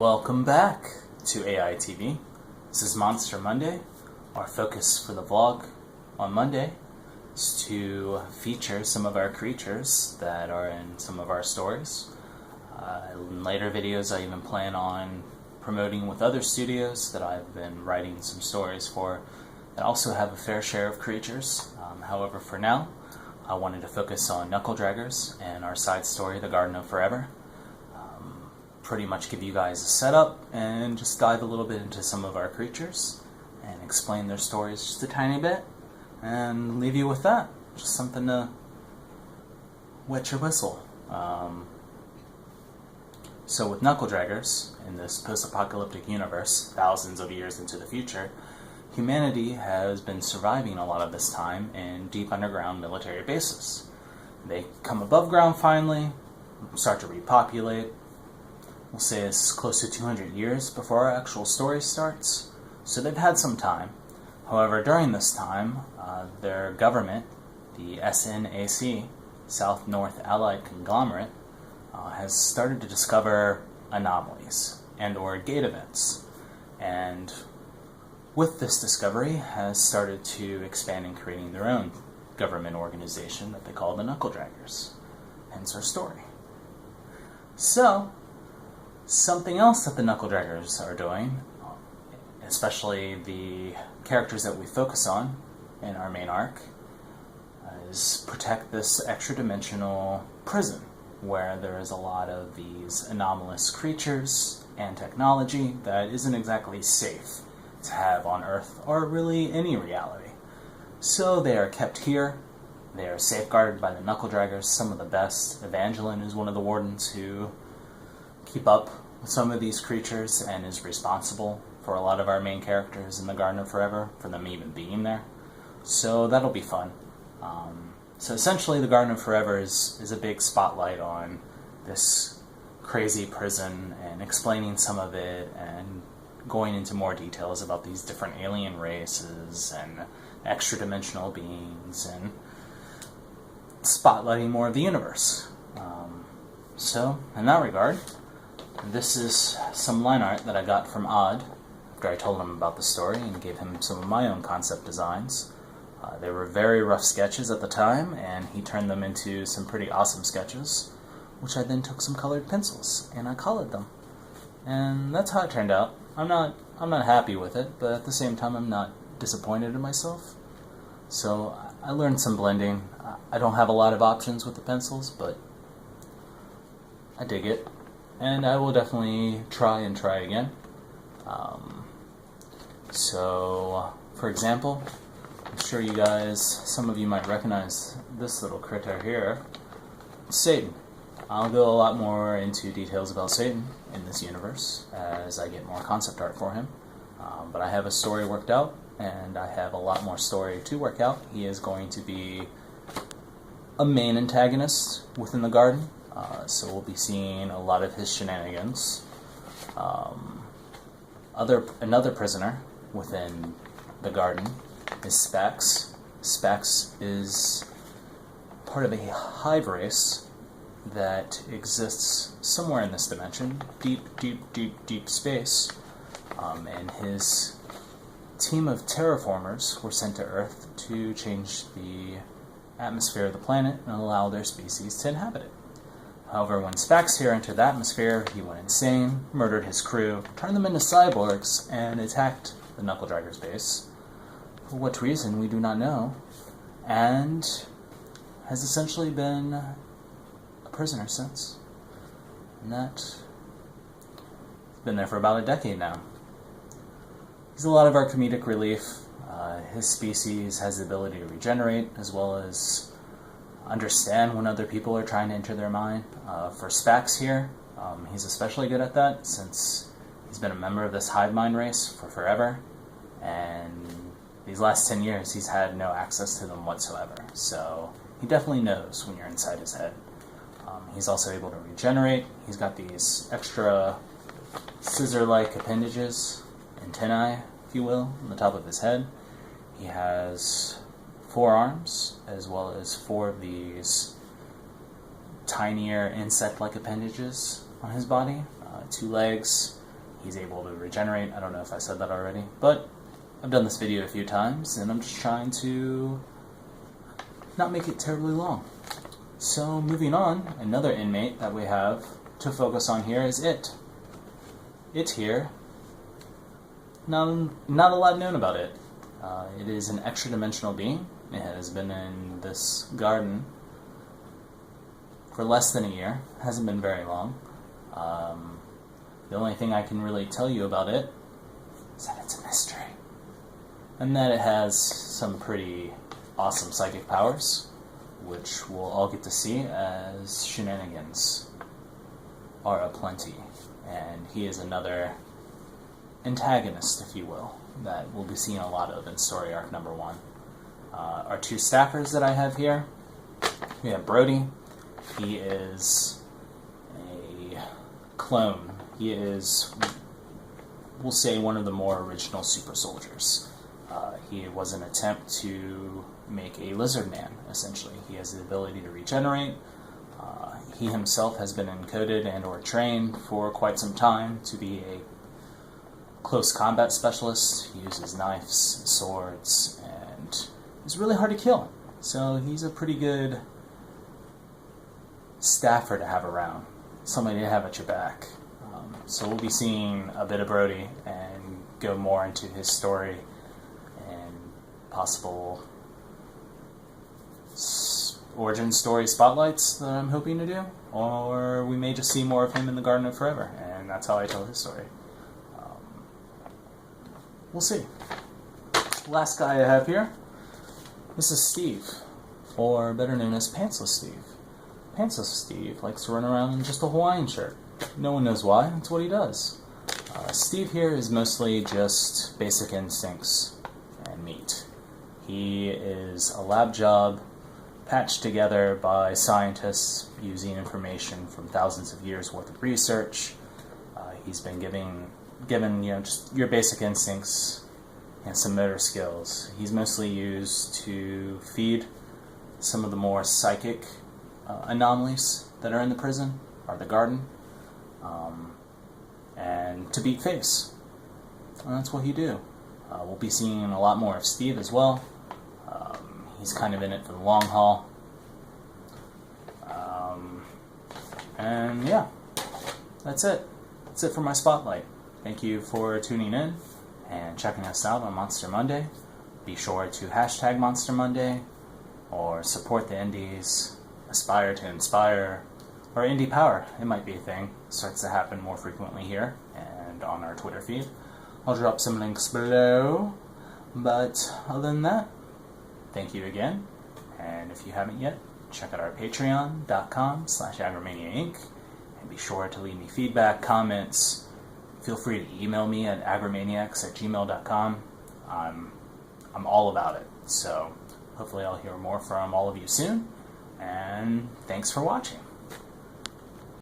Welcome back to AI TV. This is Monster Monday. Our focus for the vlog on Monday is to feature some of our creatures that are in some of our stories. In later videos, I even plan on promoting with other studios that I've been writing some stories for that also have a fair share of creatures. However, for now, I wanted to focus on Knuckle Draggers and our side story, The Garden of Forever. Pretty much give you guys a setup and just dive a little bit into some of our creatures and explain their stories just a tiny bit and leave you with that. Just something to wet your whistle. So with Knuckle Draggers, in this post-apocalyptic universe, thousands of years into the future, humanity has been surviving a lot of this time in deep underground military bases. They come above ground finally, start to repopulate. We'll say it's close to 200 years before our actual story starts, so they've had some time. However, during this time, their government, the SNAC, South North Allied Conglomerate, has started to discover anomalies and or gate events, and with this discovery has started to expand and creating their own government organization that they call the Knuckle Draggers, hence our story. So, something else that the Knuckle Draggers are doing, especially the characters that we focus on in our main arc, is protect this extra-dimensional prison where there is a lot of these anomalous creatures and technology that isn't exactly safe to have on Earth or really any reality. So they are kept here. They are safeguarded by the Knuckle Draggers, some of the best. Evangeline is one of the wardens who keep up with some of these creatures and is responsible for a lot of our main characters in the Garden of Forever, for them even being there. So that'll be fun. So essentially the Garden of Forever is a big spotlight on this crazy prison and explaining some of it and going into more details about these different alien races and extra-dimensional beings and spotlighting more of the universe. So in that regard, this is some line art that I got from Odd after I told him about the story and gave him some of my own concept designs. They were very rough sketches at the time, and he turned them into some pretty awesome sketches, which I then took some colored pencils and I colored them. And that's how it turned out. I'm not happy with it, but at the same time I'm not disappointed in myself. So I learned some blending. I don't have a lot of options with the pencils, but I dig it. And I will definitely try again. So, for example, I'm sure you guys, some of you might recognize this little critter here, Satan. I'll go a lot more into details about Satan in this universe as I get more concept art for him. But I have a story worked out, and I have a lot more story to work out. He is going to be a main antagonist within the garden. So we'll be seeing a lot of his shenanigans. Another prisoner within the garden is Spax. Spax is part of a hive race that exists somewhere in this dimension, deep space. And his team of terraformers were sent to Earth to change the atmosphere of the planet and allow their species to inhabit it. However, when Spax here entered the atmosphere, he went insane, murdered his crew, turned them into cyborgs, and attacked the Knuckle Draggers base. For what reason, we do not know, and has essentially been a prisoner since. And that's been there for about a decade now. He's a lot of our comedic relief. His species has the ability to regenerate, as well as understand when other people are trying to enter their mind. For Spax here, he's especially good at that since he's been a member of this hive mind race for forever, and these last 10 years he's had no access to them whatsoever. So he definitely knows when you're inside his head. He's also able to regenerate. He's got these extra scissor-like appendages, antennae, if you will, on the top of his head. He has 4 arms, as well as 4 of these tinier insect-like appendages on his body, 2 legs, He's able to regenerate. I don't know if I said that already, but I've done this video a few times, and I'm just trying to not make it terribly long. So moving on, another inmate that we have to focus on here is It. It here, not a lot known about it. It is an extra-dimensional being. It has been in this garden for less than a year. Hasn't been very long. The only thing I can really tell you about it is that it's a mystery. And that it has some pretty awesome psychic powers, which we'll all get to see as shenanigans are aplenty. And he is another antagonist, if you will, that we'll be seeing a lot of in story arc number 1. Our two staffers that I have here, we have Brody. He is a clone. He is, we'll say, one of the more original super soldiers. He was an attempt to make a lizard man, essentially. He has the ability to regenerate. He himself has been encoded and or trained for quite some time to be a close combat specialist. He uses knives, swords, and he's really hard to kill. So he's a pretty good staffer to have around, somebody to have at your back. So we'll be seeing a bit of Brody and go more into his story and possible origin story spotlights that I'm hoping to do, or we may just see more of him in the Garden of Forever, and that's how I tell his story. We'll see. Last guy I have here, this is Steve, or better known as Pantsless Steve. Pantsless Steve likes to run around in just a Hawaiian shirt. No one knows why, it's what he does. Steve here is mostly just basic instincts and meat. He is a lab job patched together by scientists using information from thousands of years worth of research. He's been given just your basic instincts and some motor skills. He's mostly used to feed some of the more psychic anomalies that are in the prison or the garden, and to beat face. And that's what he do. We'll be seeing a lot more of Steve as well. He's kind of in it for the long haul. And yeah, that's it. That's it for my spotlight. Thank you for tuning in and checking us out on Monster Monday. Be sure to hashtag Monster Monday or support the indies, aspire to inspire, or indie power. It might be a thing. It starts to happen more frequently here and on our Twitter feed. I'll drop some links below. But other than that, thank you again. And if you haven't yet, check out our patreon.com/agromaniainc. And be sure to leave me feedback, comments. Feel free to email me at agromaniacs@gmail.com. I'm all about it. So hopefully I'll hear more from all of you soon. And thanks for watching.